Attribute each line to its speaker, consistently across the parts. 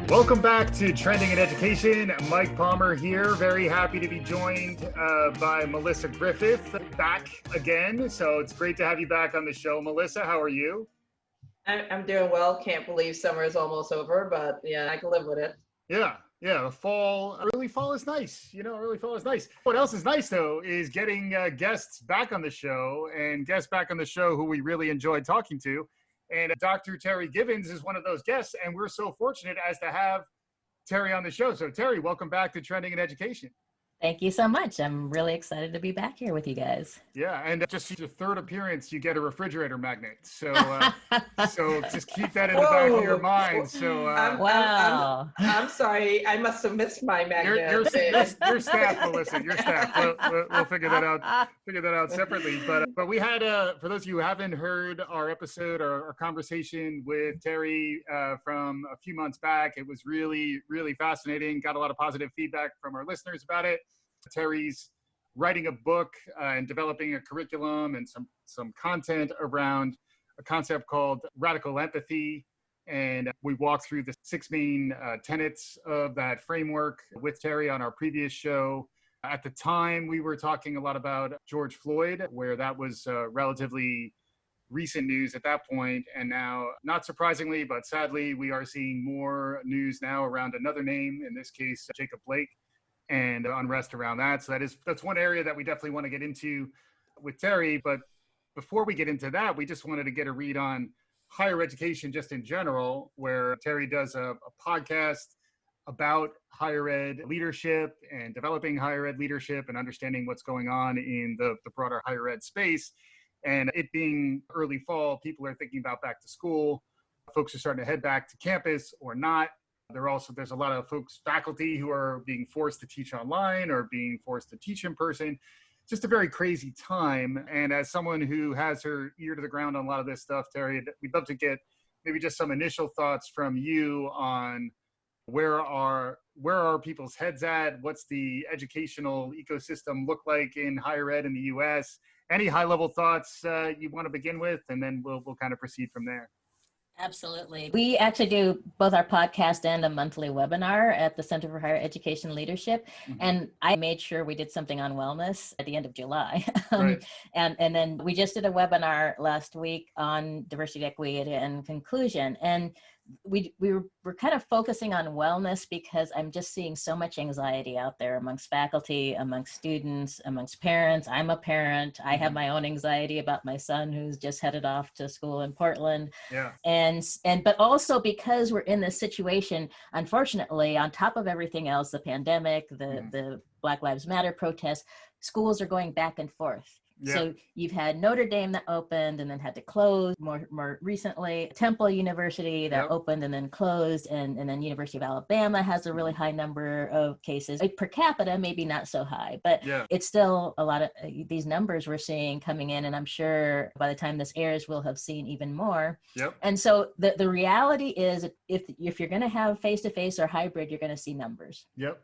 Speaker 1: Welcome back to Trending in Education. Mike Palmer here. Very happy to be joined by Melissa Griffith back again. So it's great to have you back on the show. Melissa, how are you?
Speaker 2: I'm doing well. Can't believe summer is almost over, but yeah, I can live with it.
Speaker 1: Yeah. Fall is nice. Fall is nice. What else is nice, though, is getting guests back on the show who we really enjoyed talking to. And Dr. Terri Givens is one of those guests, and we're so fortunate as to have Terri on the show. So Terri, welcome back to Trending in Education.
Speaker 3: Thank you so much. I'm really excited to be back here with you guys.
Speaker 1: Yeah, and just your third appearance, you get a refrigerator magnet. So so just keep that in the back of your mind. So
Speaker 3: wow.
Speaker 2: I'm sorry, I must have missed my magnet.
Speaker 1: Your staff, Melissa, your staff. We'll figure that out separately. But we had for those of you who haven't heard our episode or our conversation with Terri from a few months back, it was really, really fascinating. Got a lot of positive feedback from our listeners about it. Terri's writing a book and developing a curriculum and some content around a concept called radical empathy. And we walked through the 6 main tenets of that framework with Terri on our previous show. At the time, we were talking a lot about George Floyd, where that was relatively recent news at that point. And now, not surprisingly, but sadly, we are seeing more news now around another name, in this case, Jacob Blake, and unrest around that. So that's one area that we definitely want to get into with Terri. But before we get into that, we just wanted to get a read on higher education just in general, where Terri does a podcast about higher ed leadership and developing higher ed leadership and understanding what's going on in the broader higher ed space. And it being early fall, people are thinking about back to school. Folks are starting to head back to campus or not. There's a lot of faculty who are being forced to teach online or being forced to teach in person. Just a very crazy time. And as someone who has her ear to the ground on a lot of this stuff, Terri, we'd love to get maybe just some initial thoughts from you on where are people's heads at? What's the educational ecosystem look like in higher ed in the US? Any high level thoughts you want to begin with, and then we'll kind of proceed from there.
Speaker 3: Absolutely. We actually do both our podcast and a monthly webinar at the Center for Higher Education Leadership. Mm-hmm. And I made sure we did something on wellness at the end of July.
Speaker 1: Right.
Speaker 3: And then we just did a webinar last week on diversity, equity, and inclusion. And we were kind of focusing on wellness because I'm just seeing so much anxiety out there amongst faculty, amongst students, amongst parents. I'm a parent. I have my own anxiety about my son who's just headed off to school in Portland.
Speaker 1: Yeah.
Speaker 3: But also because we're in this situation, unfortunately, on top of everything else, the pandemic, the Black Lives Matter protests, schools are going back and forth.
Speaker 1: Yeah.
Speaker 3: So you've had Notre Dame that opened and then had to close more recently, Temple University that opened and then closed, and then University of Alabama has a really high number of cases. Per capita, maybe not so high, but it's still a lot of these numbers we're seeing coming in, and I'm sure by the time this airs, we'll have seen even more.
Speaker 1: Yep.
Speaker 3: And so the reality is if you're going to have face-to-face or hybrid, you're going to see numbers.
Speaker 1: Yep.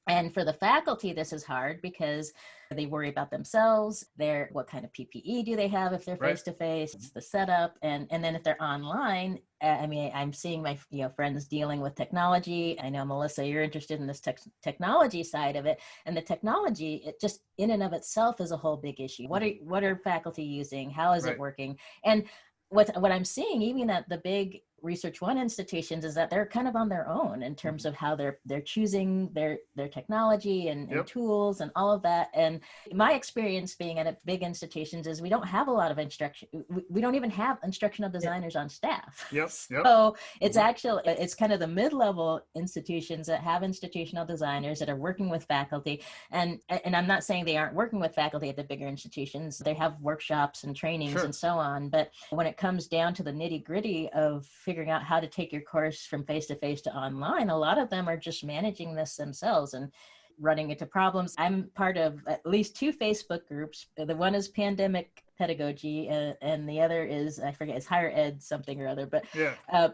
Speaker 3: And for the faculty, this is hard because they worry about themselves. What kind of PPE do they have if they're face-to-face? It's the setup. And then if they're online, I'm seeing my friends dealing with technology. I know, Melissa, you're interested in this technology side of it. And the technology, it just in and of itself is a whole big issue. What are faculty using? How is it working? And what I'm seeing, even at the big Research One institutions, is that they're kind of on their own in terms of how they're choosing their technology and tools and all of that. And my experience being at big institutions is we don't have a lot of instruction. We don't even have instructional designers on staff.
Speaker 1: Yep.
Speaker 3: So it's kind of the mid-level institutions that have institutional designers that are working with faculty. And I'm not saying they aren't working with faculty at the bigger institutions. They have workshops and trainings and so on. But when it comes down to the nitty-gritty of figuring out how to take your course from face-to-face to online, a lot of them are just managing this themselves. And running into problems. I'm part of at least 2 Facebook groups. The one is pandemic pedagogy, and the other is, I forget, it's higher ed something or other, but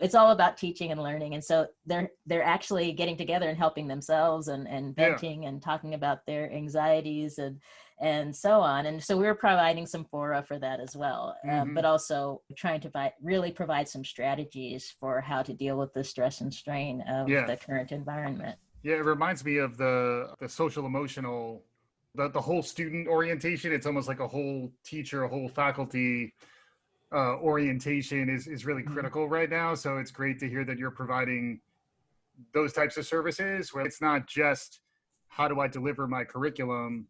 Speaker 3: it's all about teaching and learning. And so they're actually getting together and helping themselves and venting and talking about their anxieties and so on. And so we're providing some fora for that as well, but also trying to really provide some strategies for how to deal with the stress and strain of the current environment.
Speaker 1: Yeah, it reminds me of the social emotional, the whole student orientation. It's almost like a whole teacher, a whole faculty orientation is really critical right now. So it's great to hear that you're providing those types of services where it's not just how do I deliver my curriculum,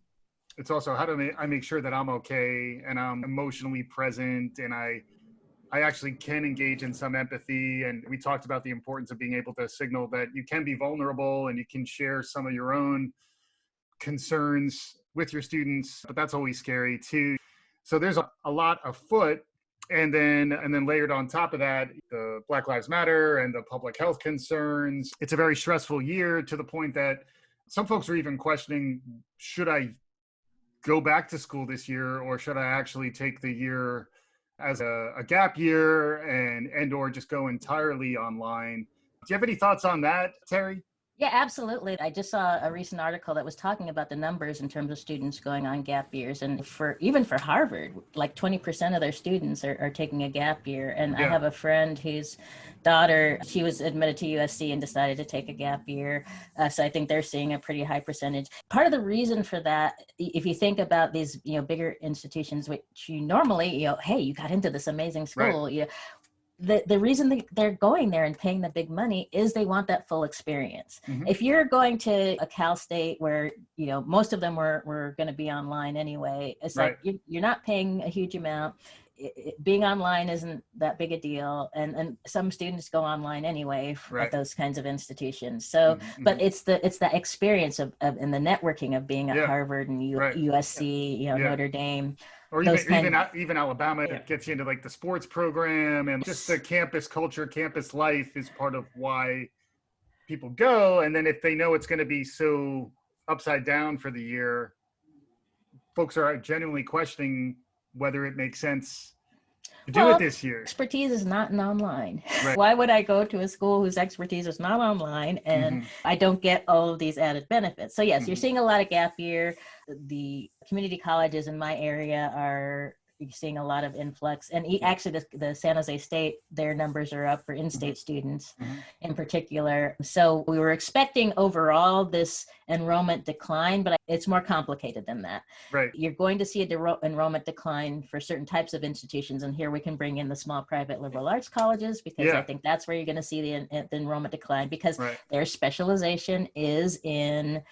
Speaker 1: it's also how do I make sure that I'm okay and I'm emotionally present and I actually can engage in some empathy. And we talked about the importance of being able to signal that you can be vulnerable and you can share some of your own concerns with your students, but that's always scary too. So there's a lot afoot. And then layered on top of that, the Black Lives Matter and the public health concerns. It's a very stressful year to the point that some folks are even questioning, should I go back to school this year or should I actually take the year as a gap year and or just go entirely online? Do you have any thoughts on that, Terri?
Speaker 3: Yeah, absolutely. I just saw a recent article that was talking about the numbers in terms of students going on gap years. And even for Harvard, like 20% of their students are taking a gap year. And I have a friend whose daughter, she was admitted to USC and decided to take a gap year. So I think they're seeing a pretty high percentage. Part of the reason for that, if you think about these, bigger institutions, which you normally, hey, you got into this amazing school, the reason they're going there and paying the big money is they want that full experience. If you're going to a Cal State where, most of them were going to be online anyway, it's like you're not paying a huge amount. Being online isn't that big a deal. And some students go online anyway at those kinds of institutions. So, but it's the experience of and the networking of being at Harvard and USC, Notre Dame.
Speaker 1: Or even Alabama, it gets you into like the sports program and just the campus culture, campus life is part of why people go. And then if they know it's going to be so upside down for the year, folks are genuinely questioning whether it makes sense to do it this year.
Speaker 3: Expertise is not in online. Why would I go to a school whose expertise is not online and I don't get all of these added benefits? So yes, you're seeing a lot of gap year. The community colleges in my area are seeing a lot of influx. And actually the San Jose State, their numbers are up for in-state students in particular. So we were expecting overall this enrollment decline, but it's more complicated than that. You're going to see a enrollment decline for certain types of institutions. And here we can bring in the small private liberal arts colleges, because I think that's where you're going to see the enrollment decline, because their specialization is in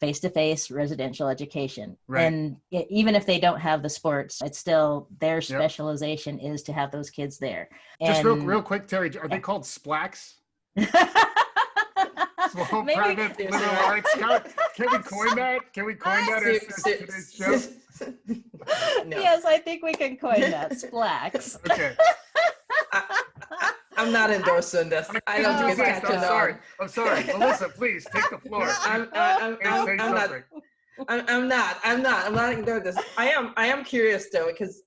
Speaker 3: face-to-face residential education. And even if they don't have the sports, it's still their specialization is to have those kids there.
Speaker 1: Just real quick, Terri, are they called SPLACs? Small private liberal arts. Can we coin that? Can we coin that as today's show?
Speaker 2: No.
Speaker 3: Yes, I think we can coin that. SPLACs.
Speaker 1: Okay.
Speaker 2: I'm not endorsing this. I don't think it's catching on.
Speaker 1: I'm sorry. Melissa, please take the floor.
Speaker 2: I'm not endorsing this. I am curious though, because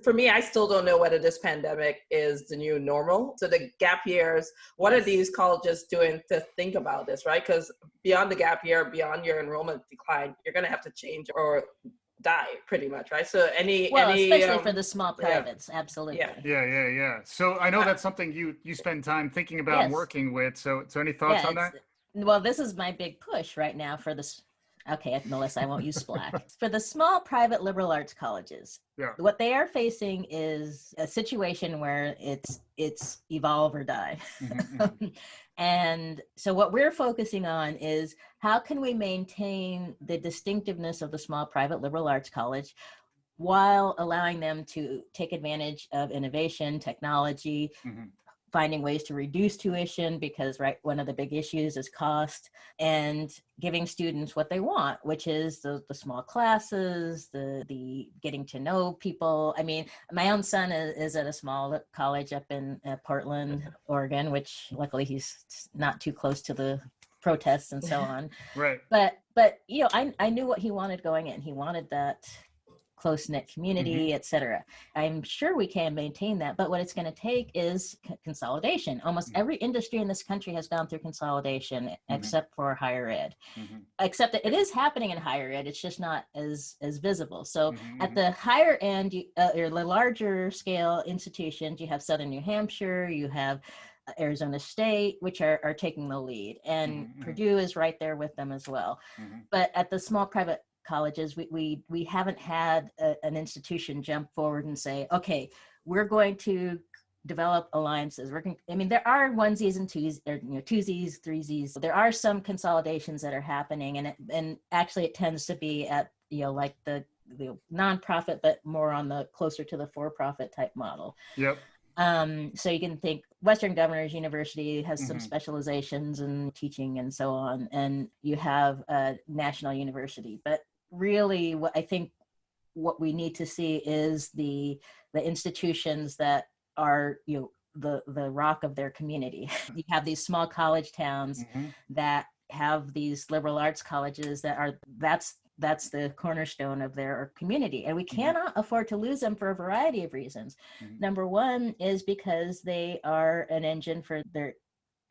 Speaker 2: for me, I still don't know whether this pandemic is the new normal. So the gap years, what are these colleges doing to think about this, right? Because beyond the gap year, beyond your enrollment decline, you're going to have to change or die pretty much, right? So
Speaker 3: especially for the small privates, absolutely.
Speaker 1: Yeah. So I know that's something you spend time thinking about and working with. So any thoughts on that?
Speaker 3: Well, this is my big push right now for this. Okay, Melissa, I won't use SPLAC. For the small private liberal arts colleges, what they are facing is a situation where it's evolve or die. And so what we're focusing on is how can we maintain the distinctiveness of the small private liberal arts college while allowing them to take advantage of innovation, technology, finding ways to reduce tuition, because one of the big issues is cost, and giving students what they want, which is the small classes, the getting to know people. I mean, my own son is at a small college up in Portland, Oregon, which luckily he's not too close to the protests and so on.
Speaker 1: Right.
Speaker 3: But I knew what he wanted going in. He wanted that close-knit community, et cetera. I'm sure we can maintain that, but what it's going to take is consolidation. Almost every industry in this country has gone through consolidation except for higher ed. Except that it is happening in higher ed, it's just not as visible. So at the higher end, or the larger scale institutions, you have Southern New Hampshire, you have Arizona State, which are taking the lead, and Purdue is right there with them as well. But at the small private colleges, we haven't had an institution jump forward and say, okay, we're going to develop alliances. There are onesies and twosies, or twosies, threesies. There are some consolidations that are happening, and actually it tends to be at like the nonprofit, but more on the closer to the for-profit type model.
Speaker 1: Yep.
Speaker 3: So you can think Western Governors University has some specializations in teaching and so on, and you have a national university. But really, what we need to see is the institutions that are the rock of their community. You have these small college towns that have these liberal arts colleges that's the cornerstone of their community. And we cannot afford to lose them for a variety of reasons. Number one is because they are an engine for their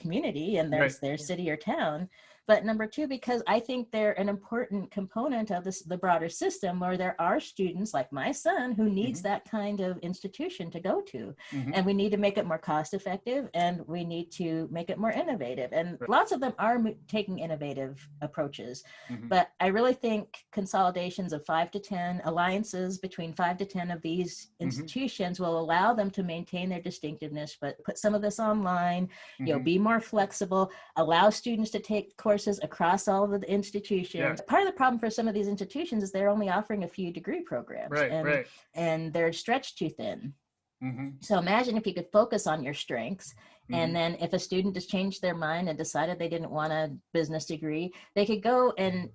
Speaker 3: community and their city or town. But number two, because I think they're an important component of the broader system, where there are students like my son who needs that kind of institution to go to. And we need to make it more cost effective, and we need to make it more innovative. And lots of them are taking innovative approaches. But I really think consolidations of 5 to 10 alliances between 5 to 10 of these institutions will allow them to maintain their distinctiveness, but put some of this online, be more flexible, allow students to take courses across all of the institutions. Part of the problem for some of these institutions is they're only offering a few degree programs, and they're stretched too thin. So imagine if you could focus on your strengths, and then if a student just changed their mind and decided they didn't want a business degree, they could go and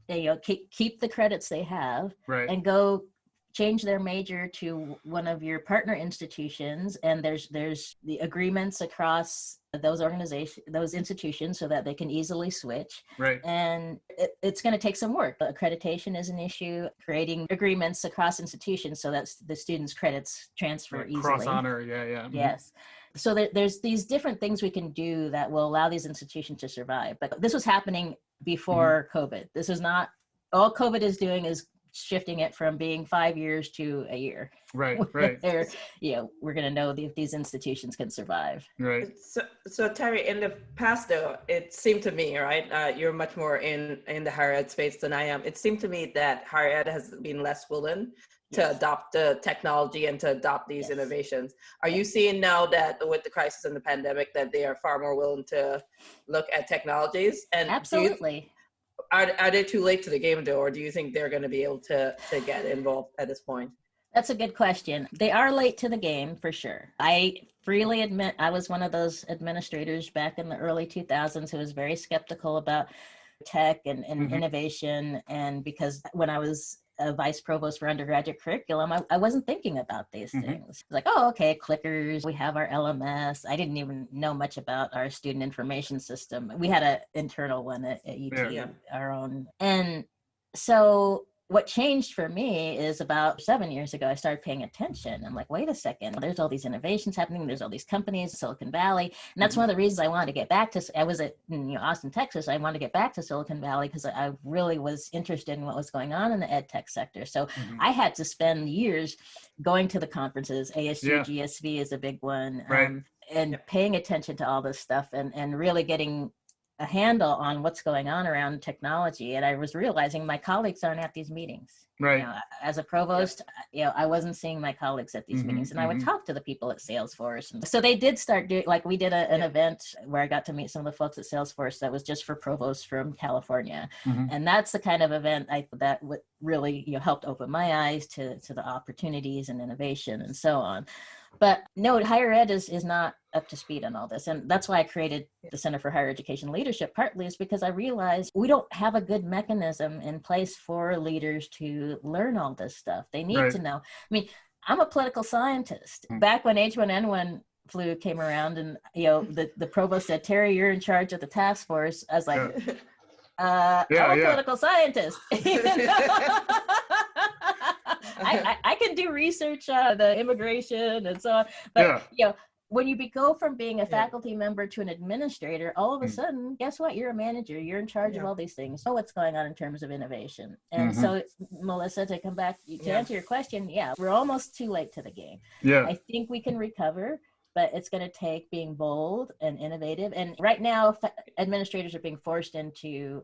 Speaker 3: keep the credits they have and go change their major to one of your partner institutions, and there's the agreements across those institutions so that they can easily switch. And it's going to take some work. But accreditation is an issue, creating agreements across institutions so that the students' credits transfer easily.
Speaker 1: Cross honor,
Speaker 3: Yes. So there's these different things we can do that will allow these institutions to survive. But this was happening before COVID. This is not, all COVID is doing is shifting it from being 5 years to a year.
Speaker 1: Right.
Speaker 3: We're going to know if these institutions can survive.
Speaker 1: Right.
Speaker 2: So Terri, in the past though, it seemed to me, you're much more in the higher ed space than I am. It seemed to me that higher ed has been less willing to adopt the technology and to adopt these innovations. Are you seeing now that with the crisis and the pandemic that they are far more willing to look at technologies? And
Speaker 3: absolutely.
Speaker 2: Are they too late to the game though, or do you think they're going to be able to get involved at this point?
Speaker 3: That's a good question. They are late to the game for sure. I freely admit I was one of those administrators back in the early 2000s who was very skeptical about tech and innovation. And because when I was a vice provost for undergraduate curriculum, I wasn't thinking about these things. Like, oh, okay, clickers, we have our LMS. I didn't even know much about our student information system. We had an internal one at UT, our own. And so what changed for me is about 7 years ago, I started paying attention. I'm like, wait a second, there's all these innovations happening. There's all these companies, Silicon Valley. And that's one of the reasons I wanted to get back to, I was at Austin, Texas. I wanted to get back to Silicon Valley because I really was interested in what was going on in the ed tech sector. So I had to spend years going to the conferences. ASU, GSV is a big one. And paying attention to all this stuff and really getting a handle on what's going on around technology. And I was realizing my colleagues aren't at these meetings. As a provost, I wasn't seeing my colleagues at these meetings, and I would talk to the people at Salesforce. And so they did start doing, like we did an event where I got to meet some of the folks at Salesforce that was just for provosts from California. And that's the kind of event that really helped open my eyes to the opportunities and innovation and so on. But no, higher ed is not up to speed on all this. And that's why I created the Center for Higher Education Leadership, partly is because I realized we don't have a good mechanism in place for leaders to learn all this stuff. They need to know. I mean, I'm a political scientist. Back when H1N1 flu came around and, the provost said, Terri, you're in charge of the task force. I was like, I'm a political scientist. I can do research on the immigration and so on. But, when you go from being a faculty member to an administrator, all of a sudden, guess what? You're a manager. You're in charge of all these things. Know what's going on in terms of innovation. And so, Melissa, to come back to answer your question, we're almost too late to the game. I think we can recover, but it's going to take being bold and innovative. And right now, administrators are being forced into,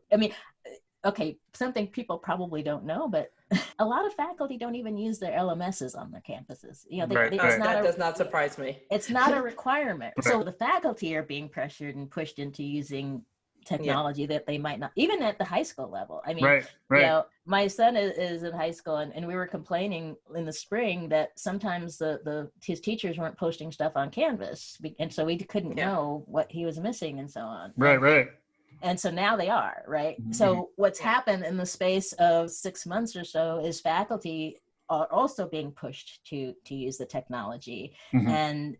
Speaker 3: something people probably don't know, but a lot of faculty don't even use their LMSs on their campuses.
Speaker 2: That does not surprise me.
Speaker 3: It's not a requirement. So the faculty are being pressured and pushed into using technology that they might not, even at the high school level. I mean, my son is in high school, and we were complaining in the spring that sometimes his teachers weren't posting stuff on Canvas, and so we couldn't know what he was missing and so on.
Speaker 1: Right.
Speaker 3: And so now they are, right? So what's happened in the space of 6 months or so is faculty are also being pushed to use the technology. And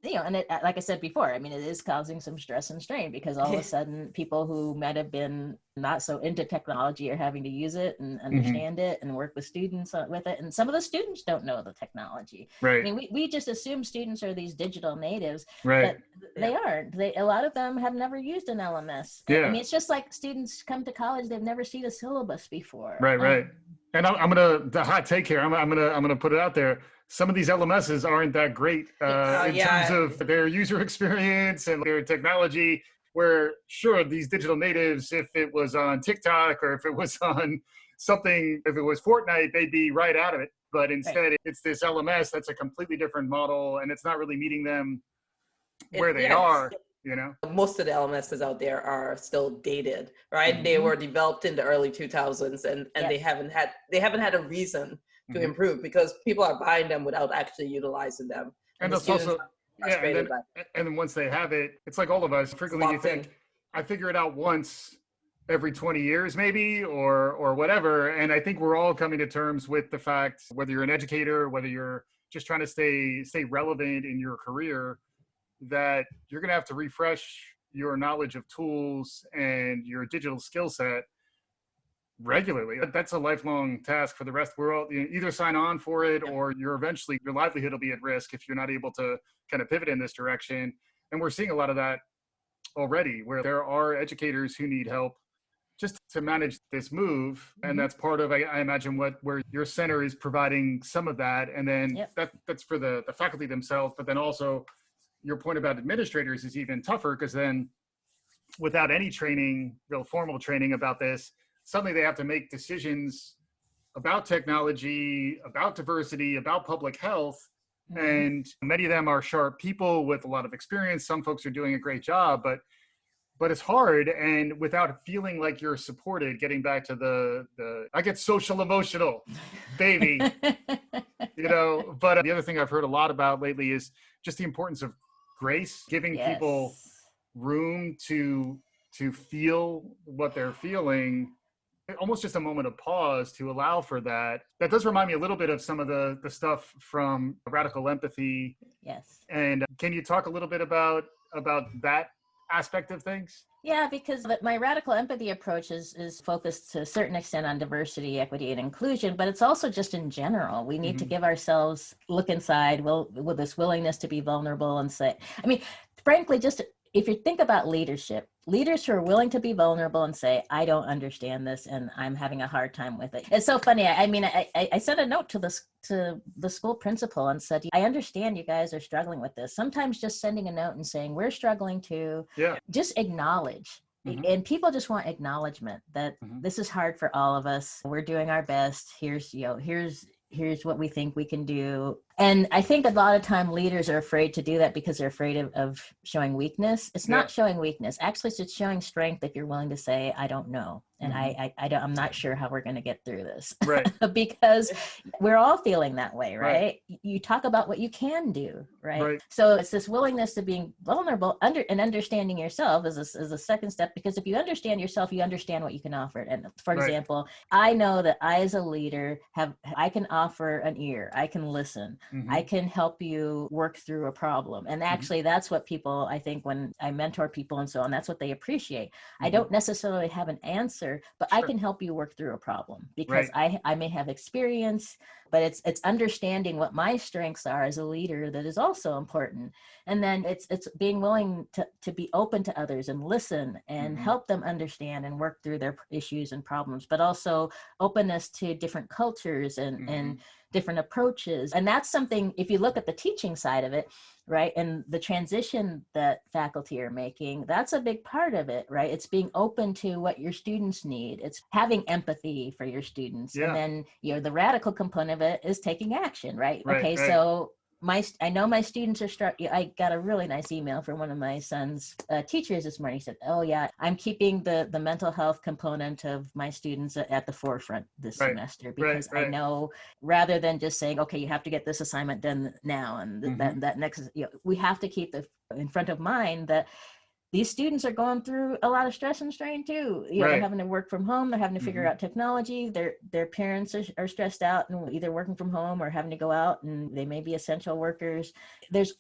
Speaker 3: like I said before, I mean, it is causing some stress and strain, because all of a sudden people who might have been not so into technology are having to use it and understand it and work with students with it. And some of the students don't know the technology. I mean, we just assume students are these digital natives, but they aren't. A lot of them have never used an LMS. I mean, it's just like students come to college, they've never seen a syllabus before.
Speaker 1: Right. And I'm the hot take here. I'm gonna put it out there. Some of these LMSs aren't that great in terms of their user experience and their technology. Where sure, these digital natives, if it was on TikTok or if it was on something, if it was Fortnite, they'd be right out of it. But instead, it's this LMS that's a completely different model, and it's not really meeting them where they are.
Speaker 2: Most of the LMSs out there are still dated, right? They were developed in the early 2000s, and they haven't had a reason to improve, because people are buying them without actually utilizing them.
Speaker 1: And that's also and then once they have it, it's like all of us. Frequently, you think, I figure it out once every 20 years, maybe, or whatever. And I think we're all coming to terms with the fact, whether you're an educator, whether you're just trying to stay relevant in your career, that you're going to have to refresh your knowledge of tools and your digital skill set regularly. That's a lifelong task for the rest of the world. You either sign on for it, or your livelihood will be at risk if you're not able to kind of pivot in this direction. And we're seeing a lot of that already, where there are educators who need help just to manage this move. And that's part of, I imagine, where your center is providing some of that. And then that's for the faculty themselves, but then also your point about administrators is even tougher, because then without any training, real formal training about this, suddenly they have to make decisions about technology, about diversity, about public health. And many of them are sharp people with a lot of experience. Some folks are doing a great job, but it's hard. And without feeling like you're supported, getting back to I get social emotional, baby, but the other thing I've heard a lot about lately is just the importance of grace, giving people room to feel what they're feeling, almost just a moment of pause to allow for that. That does remind me a little bit of some of the stuff from Radical Empathy.
Speaker 3: Yes.
Speaker 1: And can you talk a little bit about that aspect of things?
Speaker 3: Yeah, because my Radical Empathy approach is focused to a certain extent on diversity, equity, and inclusion, but it's also just in general. We need to give ourselves, look inside, with this willingness to be vulnerable and say, I mean, frankly, just if you think about leadership, leaders who are willing to be vulnerable and say, I don't understand this and I'm having a hard time with it. It's so funny. I mean, I sent a note to the school principal and said, I understand you guys are struggling with this. Sometimes just sending a note and saying, we're struggling too. Just acknowledge. And people just want acknowledgement that this is hard for all of us. We're doing our best. Here's what we think we can do. And I think a lot of time leaders are afraid to do that because they're afraid of showing weakness. It's not showing weakness. Actually, it's showing strength if you're willing to say, I don't know. And I'm not sure how we're going to get through this.
Speaker 1: Right.
Speaker 3: Because we're all feeling that way, right? You talk about what you can do, right? So it's this willingness to being vulnerable and understanding yourself is a second step, because if you understand yourself, you understand what you can offer. And for example, I know that I as a leader I can offer an ear, I can listen. I can help you work through a problem. And actually, that's what people, I think, when I mentor people and so on, that's what they appreciate. I don't necessarily have an answer, but I can help you work through a problem because I may have experience, but it's understanding what my strengths are as a leader that is also important. And then it's being willing to be open to others and listen and help them understand and work through their issues and problems, but also openness to different cultures and different approaches. And that's something, if you look at the teaching side of it, right, and the transition that faculty are making, that's a big part of it, right? It's being open to what your students need. It's having empathy for your students. And then, the radical component of it is taking action, right? So I know my students are I got a really nice email from one of my son's teachers this morning. He said, oh yeah, I'm keeping the mental health component of my students at the forefront this semester because I know, rather than just saying, okay, you have to get this assignment done now and that next, we have to keep in front of mind that these students are going through a lot of stress and strain too. They're having to work from home. They're having to figure out technology. Their parents are stressed out and either working from home or having to go out, and they may be essential workers. There's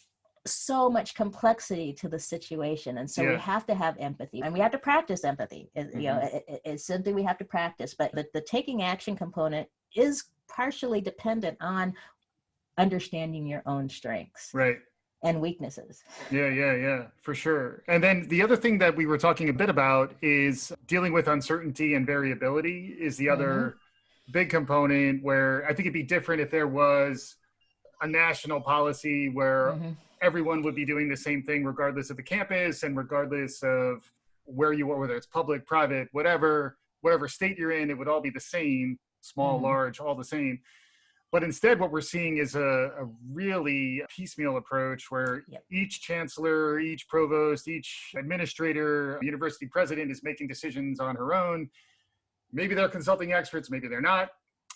Speaker 3: so much complexity to the situation. And so we have to have empathy, and we have to practice empathy. It's something we have to practice, but the taking action component is partially dependent on understanding your own strengths. And weaknesses.
Speaker 1: Yeah, for sure. And then the other thing that we were talking a bit about is dealing with uncertainty and variability is the other big component, where I think it'd be different if there was a national policy where everyone would be doing the same thing regardless of the campus and regardless of where you are, whether it's public, private, whatever state you're in, it would all be the same, small, large, all the same. But instead, what we're seeing is a really piecemeal approach where each chancellor, each provost, each administrator, university president is making decisions on her own. Maybe they're consulting experts, maybe they're not.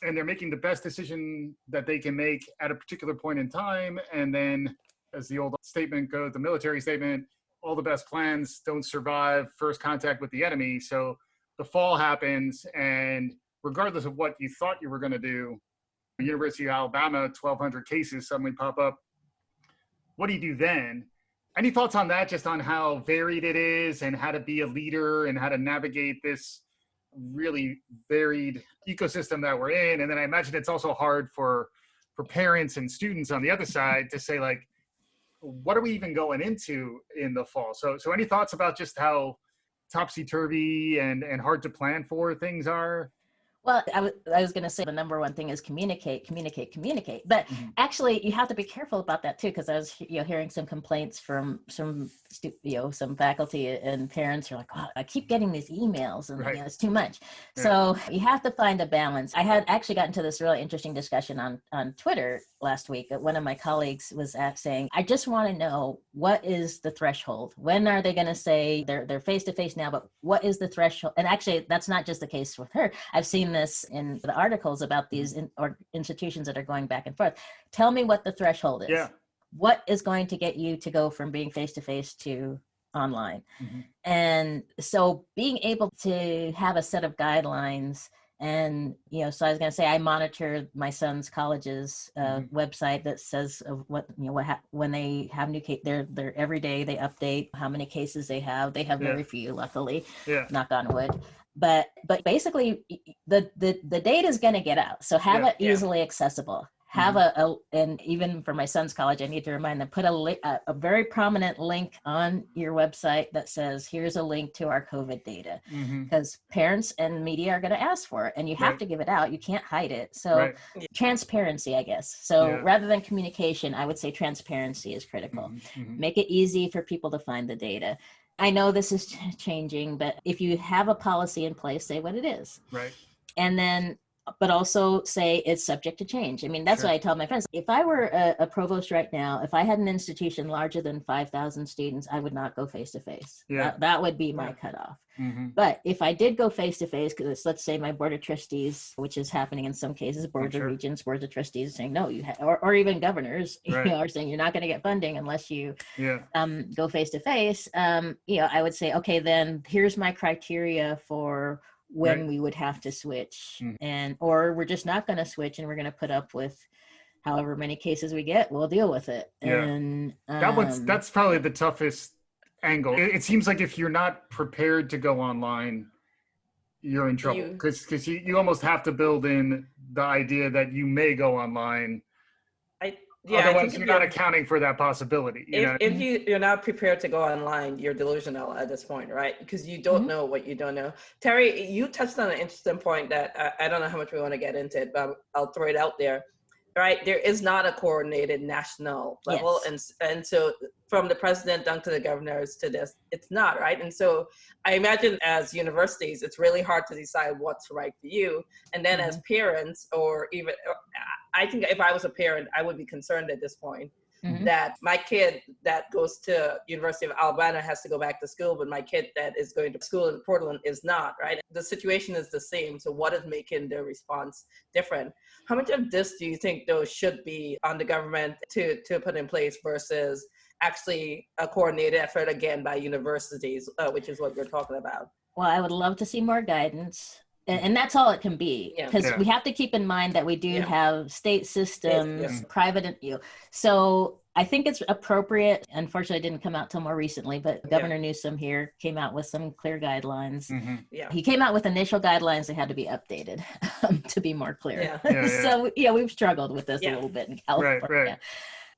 Speaker 1: And they're making the best decision that they can make at a particular point in time. And then, as the old statement goes, the military statement, all the best plans don't survive first contact with the enemy. So the fall happens, and regardless of what you thought you were going to do, University of Alabama, 1,200 cases suddenly pop up. What do you do then? Any thoughts on that, just on how varied it is and how to be a leader and how to navigate this really varied ecosystem that we're in? And then I imagine it's also hard for parents and students on the other side to say, like, what are we even going into in the fall? So any thoughts about just how topsy-turvy and hard to plan for things are?
Speaker 3: Well, I was going to say the number one thing is communicate. But actually, you have to be careful about that too, because I was hearing some complaints from some faculty and parents who are like, oh, I keep getting these emails and it's too much. So you have to find a balance. I had actually gotten to this really interesting discussion on Twitter last week. One of my colleagues was saying, I just want to know, what is the threshold? When are they going to say they're face-to-face now, but what is the threshold? And actually, that's not just the case with her. I've seen this in the articles about these institutions that are going back and forth. Tell me what the threshold is. What is going to get you to go from being face-to-face to online? And so being able to have a set of guidelines. And, so I was going to say, I monitor my son's college's website that says of when they have new case, they're every day they update how many cases they have. They have very few, luckily, knock on wood. But basically the data is going to get out. So have it easily accessible. Have and even for my son's college, I need to remind them, put a very prominent link on your website that says, here's a link to our COVID data, because parents and media are going to ask for it, and you have to give it out. You can't hide it. So transparency, I guess. So rather than communication, I would say transparency is critical. Make it easy for people to find the data. I know this is changing, but if you have a policy in place, say what it is. And then, but also say it's subject to change. I mean, that's what I tell my friends. If I were a provost right now, if I had an institution larger than 5,000 students, I would not go face-to-face. That would be my cutoff. But if I did go face-to-face, because let's say my board of trustees, which is happening in some cases, boards of regents, boards of trustees saying, no, or even governors, are saying you're not going to get funding unless you go face-to-face. I would say, okay, then here's my criteria for when we would have to switch, or we're just not going to switch and we're going to put up with however many cases we get, we'll deal with it.
Speaker 1: Yeah.
Speaker 3: And
Speaker 1: that's probably the toughest angle. It seems like if you're not prepared to go online, you're in trouble, because you almost have to build in the idea that you may go online. Otherwise, you're not accounting for that possibility.
Speaker 2: If you're not prepared to go online, you're delusional at this point, right? Because you don't know what you don't know. Terri, you touched on an interesting point that I don't know how much we want to get into it, but I'll throw it out there. Right, there is not a coordinated national level, and so from the president down to the governors to this, it's not, right. And so I imagine as universities, it's really hard to decide what's right for you. And then as parents, or even, I think if I was a parent, I would be concerned at this point that my kid that goes to University of Alabama has to go back to school, but my kid that is going to school in Portland is not, right? The situation is the same. So what is making the response different? How much of this do you think, though, should be on the government to put in place versus actually a coordinated effort, again, by universities, which is what you're talking about?
Speaker 3: Well, I would love to see more guidance. And that's all it can be, because we have to keep in mind that we do have state systems, private, so I think it's appropriate. Unfortunately, it didn't come out till more recently, but Governor Newsom here came out with some clear guidelines. He came out with initial guidelines that had to be updated to be more clear. So we've struggled with this a little bit in California. Right.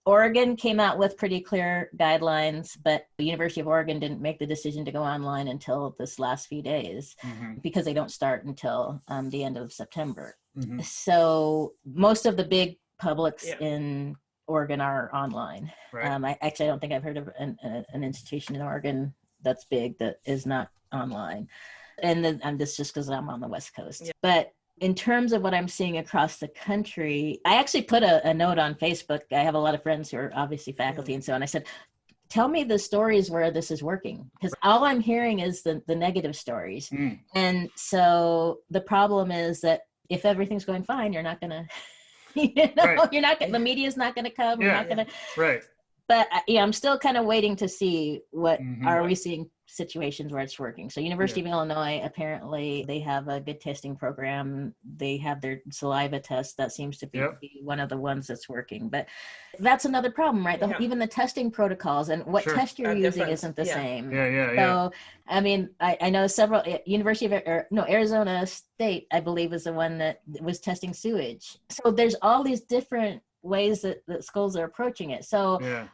Speaker 3: Oregon came out with pretty clear guidelines, but the University of Oregon didn't make the decision to go online until this last few days because they don't start until the end of September. So most of the big publics in Oregon are online. Right. I don't think I've heard of an institution in Oregon that's big that is not online. And then this just because I'm on the West Coast. But in terms of what I'm seeing across the country, I actually put a note on Facebook. I have a lot of friends who are obviously faculty and so on. I said, tell me the stories where this is working, because all I'm hearing is the negative stories. And so the problem is that if everything's going fine, you're not going to, you're not, the media's not going to come. You're not going to. Right. But I'm still kind of waiting to see what are we seeing situations where it's working. So University of Illinois, apparently they have a good testing program. They have their saliva test. That seems to be one of the ones that's working. But that's another problem, right? Even the testing protocols and what test you're using isn't the same. So, I mean, I know several, Arizona State, I believe, is the one that was testing sewage. So there's all these different ways that schools are approaching it. So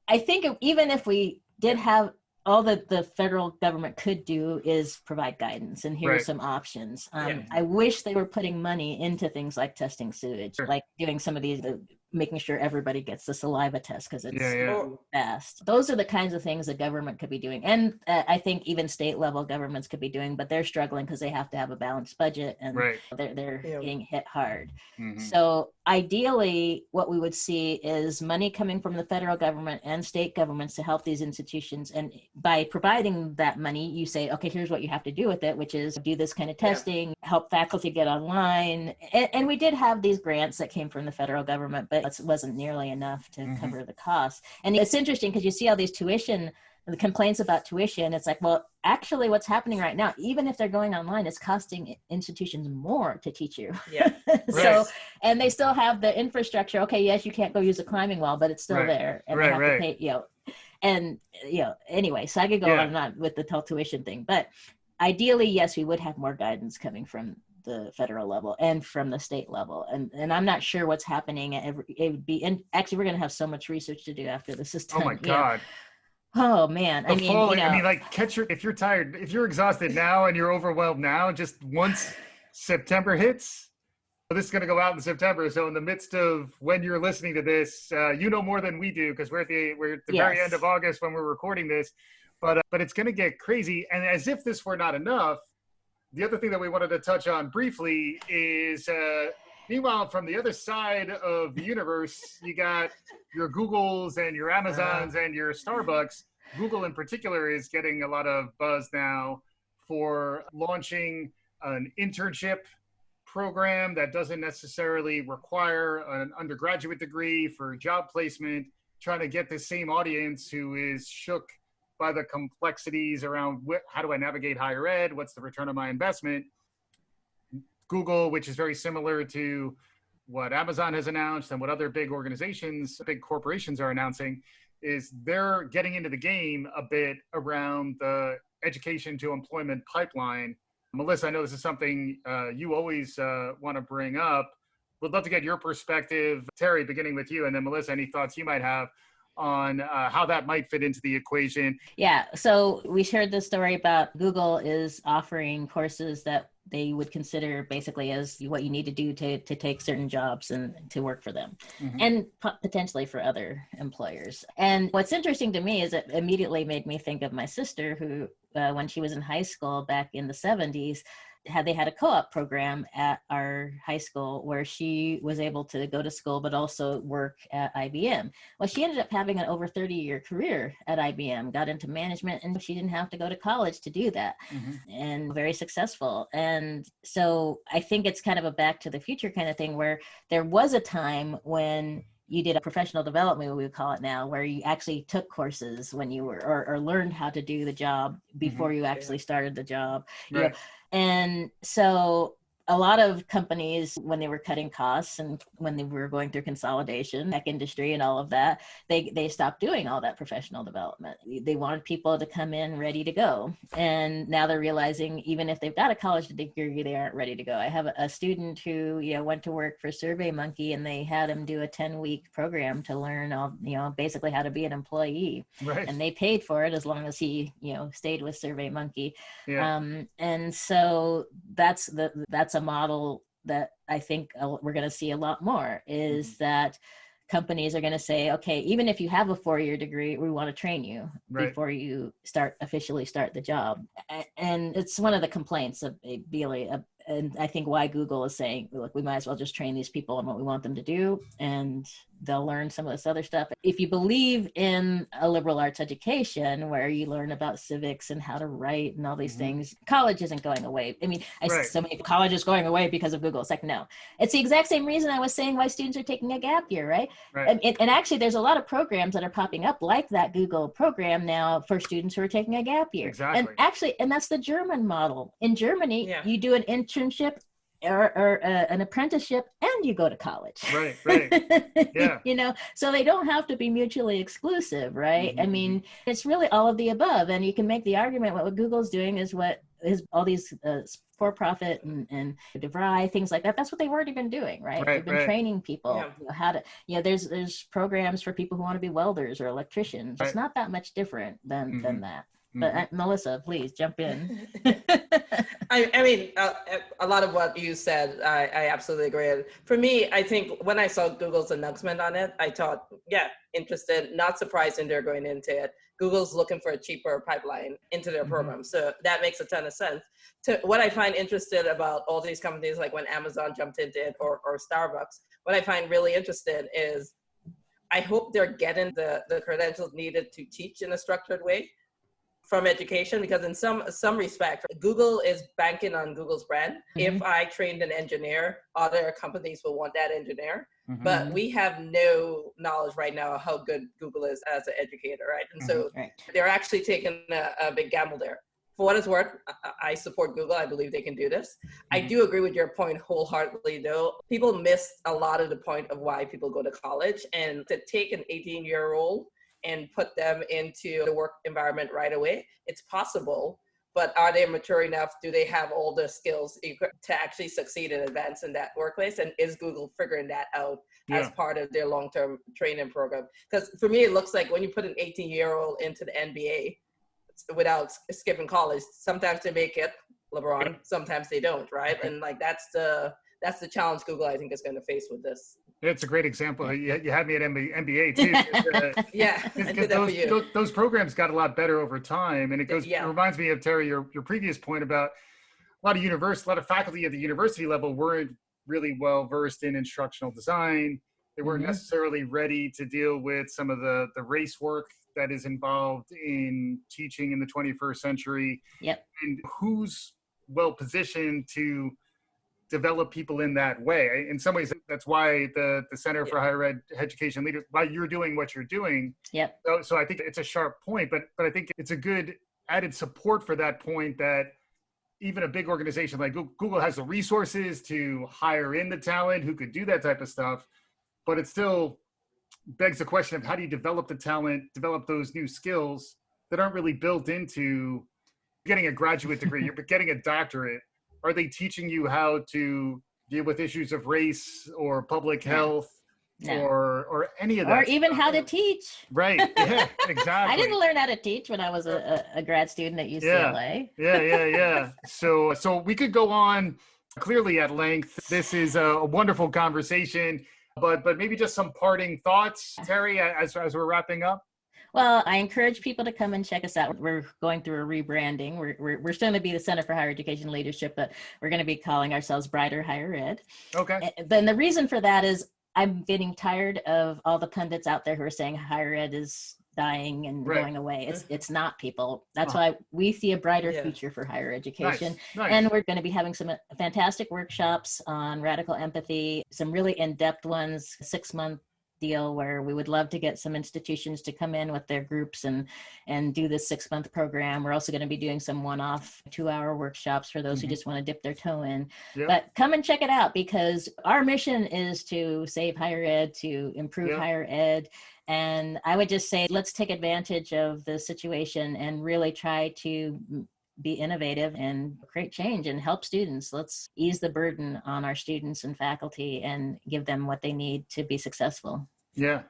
Speaker 3: I think even if we did have all that the federal government could do is provide guidance, and here are some options. I wish they were putting money into things like testing sewage, like doing some of these, making sure everybody gets the saliva test because it's so fast. Those are the kinds of things the government could be doing. And I think even state level governments could be doing, but they're struggling because they have to have a balanced budget and they're getting hit hard. So ideally, what we would see is money coming from the federal government and state governments to help these institutions. And by providing that money, you say, okay, here's what you have to do with it, which is do this kind of testing, help faculty get online. And we did have these grants that came from the federal government, but it wasn't nearly enough to cover the costs. And it's interesting because you see all these the complaints about tuition. It's like, well, actually what's happening right now, even if they're going online, it's costing institutions more to teach you. So, and they still have the infrastructure. Okay, yes, you can't go use a climbing wall, but it's still there. And they have to pay, and, anyway, so I could go on and on with the whole tuition thing. But ideally, yes, we would have more guidance coming from the federal level and from the state level. And I'm not sure what's happening. It would be, and actually we're going to have so much research to do after this is done.
Speaker 1: Oh my God.
Speaker 3: Oh man.
Speaker 1: If you're tired, if you're exhausted now and you're overwhelmed now, just once September hits, this is going to go out in September. So in the midst of when you're listening to this, more than we do, because we're at the very end of August when we're recording this, but it's going to get crazy. And as if this were not enough, the other thing that we wanted to touch on briefly is, meanwhile, from the other side of the universe, you got your Googles and your Amazons and your Starbucks. Google in particular is getting a lot of buzz now for launching an internship program that doesn't necessarily require an undergraduate degree for job placement, trying to get the same audience who is shook by the complexities around how do I navigate higher ed? What's the return on my investment? Google, which is very similar to what Amazon has announced and what other big organizations, big corporations are announcing is they're getting into the game a bit around the education to employment pipeline. Melissa, I know this is something you always want to bring up. Would love to get your perspective. Terri, beginning with you, and then Melissa, any thoughts you might have on how that might fit into the equation?
Speaker 3: Yeah, so we shared this story about Google is offering courses that they would consider basically as what you need to do to take certain jobs and to work for them, and potentially for other employers. And what's interesting to me is it immediately made me think of my sister who, when she was in high school back in the 70s, they had a co-op program at our high school where she was able to go to school but also work at IBM. Well, she ended up having an over 30-year career at IBM, got into management, and she didn't have to go to college to do that, and very successful. And so I think it's kind of a back to the future kind of thing where there was a time when you did a professional development, we would call it now, where you actually took courses when you were, or learned how to do the job before you actually started the job.
Speaker 1: Right.
Speaker 3: You know? And so a lot of companies, when they were cutting costs and when they were going through consolidation, tech industry and all of that, they stopped doing all that professional development. They wanted people to come in ready to go. And now they're realizing even if they've got a college degree, they aren't ready to go. I have a student who, went to work for SurveyMonkey, and they had him do a 10-week program to learn all, basically how to be an employee.
Speaker 1: Right.
Speaker 3: And they paid for it as long as he, stayed with SurveyMonkey.
Speaker 1: Yeah.
Speaker 3: And so that's a model that I think we're going to see a lot more is that companies are going to say, okay, even if you have a 4-year degree, we want to train you before you officially start the job. And it's one of the complaints of BLA, and I think why Google is saying, look, we might as well just train these people on what we want them to do, and they'll learn some of this other stuff. If you believe in a liberal arts education where you learn about civics and how to write and all these things, college isn't going away. I mean, so many college is going away because of Google. It's like, no, it's the exact same reason I was saying why students are taking a gap year, right? And actually, there's a lot of programs that are popping up like that Google program now for students who are taking a gap year.
Speaker 1: Exactly.
Speaker 3: And that's the German model. In Germany, you do an internship or an apprenticeship and you go to college.
Speaker 1: Right. Yeah.
Speaker 3: So they don't have to be mutually exclusive, right? I mean, it's really all of the above. And you can make the argument what Google's doing is what is all these for-profit and DeVry, things like that. That's what they've already been doing, right? They've been training people how to, there's programs for people who want to be welders or electricians. It's not that much different than that. But Melissa, please jump in.
Speaker 2: I mean, a lot of what you said, I absolutely agree. For me, I think when I saw Google's announcement on it, I thought, interested, not surprising they're going into it. Google's looking for a cheaper pipeline into their program. So that makes a ton of sense. What I find interested about all these companies, like when Amazon jumped into it or Starbucks, what I find really interested is I hope they're getting the credentials needed to teach in a structured way from education, because in some respect, Google is banking on Google's brand. If I trained an engineer, other companies will want that engineer. But we have no knowledge right now of how good Google is as an educator, right? And so they're actually taking a big gamble there. For what it's worth, I support Google. I believe they can do this. I do agree with your point wholeheartedly, though. People miss a lot of the point of why people go to college, and to take an 18-year-old and put them into the work environment right away. It's possible, but are they mature enough? Do they have all the skills to actually succeed and advance in that workplace? And is Google figuring that out as part of their long-term training program? Because for me, it looks like when you put an 18-year-old into the NBA without skipping college, sometimes they make it, LeBron, sometimes they don't, right? And like that's the challenge Google, I think, is going to face with this.
Speaker 1: It's a great example. You had me at NBA too. Those programs got a lot better over time, and it reminds me of Terri, your previous point about a lot of faculty at the university level weren't really well versed in instructional design. They weren't necessarily ready to deal with some of the race work that is involved in teaching in the 21st century. And who's well positioned to develop people in that way. In some ways, that's why the Center for Higher Education Leaders, why you're doing what you're doing. So I think it's a sharp point, but I think it's a good added support for that point that even a big organization like Google has the resources to hire in the talent who could do that type of stuff, but it still begs the question of how do you develop the talent, develop those new skills that aren't really built into getting a graduate degree, you're getting a doctorate. Are they teaching you how to deal with issues of race or public health or any of that?
Speaker 3: Or even how to teach.
Speaker 1: Right. Yeah, exactly.
Speaker 3: I didn't learn how to teach when I was a grad student at UCLA.
Speaker 1: Yeah. So we could go on clearly at length. This is a wonderful conversation, but maybe just some parting thoughts, Terri, as we're wrapping up.
Speaker 3: Well, I encourage people to come and check us out. We're going through a rebranding. We're still going to be the Center for Higher Education Leadership, but we're going to be calling ourselves Brighter Higher Ed.
Speaker 1: Okay.
Speaker 3: Then the reason for that is I'm getting tired of all the pundits out there who are saying higher ed is dying and going away. It's not, people. That's why we see a brighter future for higher education.
Speaker 1: Nice.
Speaker 3: And we're going to be having some fantastic workshops on radical empathy, some really in-depth ones, 6-month deal where we would love to get some institutions to come in with their groups and do this 6-month program. We're also going to be doing some one-off 2-hour workshops for those who just want to dip their toe in. But come and check it out, because our mission is to save higher ed, to improve higher ed. And I would just say, let's take advantage of the situation and really try to be innovative and create change and help students. Let's ease the burden on our students and faculty and give them what they need to be successful.
Speaker 1: Yeah,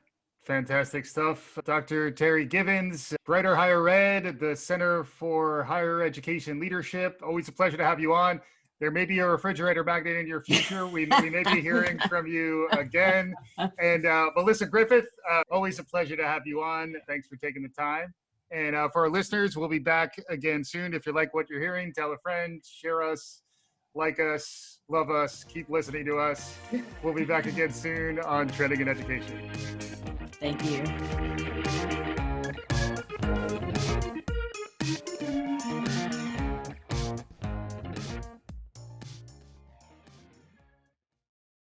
Speaker 1: fantastic stuff. Dr. Terri Givens, Brighter Higher Ed, the Center for Higher Education Leadership. Always a pleasure to have you on. There may be a refrigerator magnet in your future. We may be hearing from you again. And Melissa Griffith, always a pleasure to have you on. Thanks for taking the time. And for our listeners, we'll be back again soon. If you like what you're hearing, tell a friend, share us, like us, love us, keep listening to us. We'll be back again soon on Trending in Education.
Speaker 3: Thank you.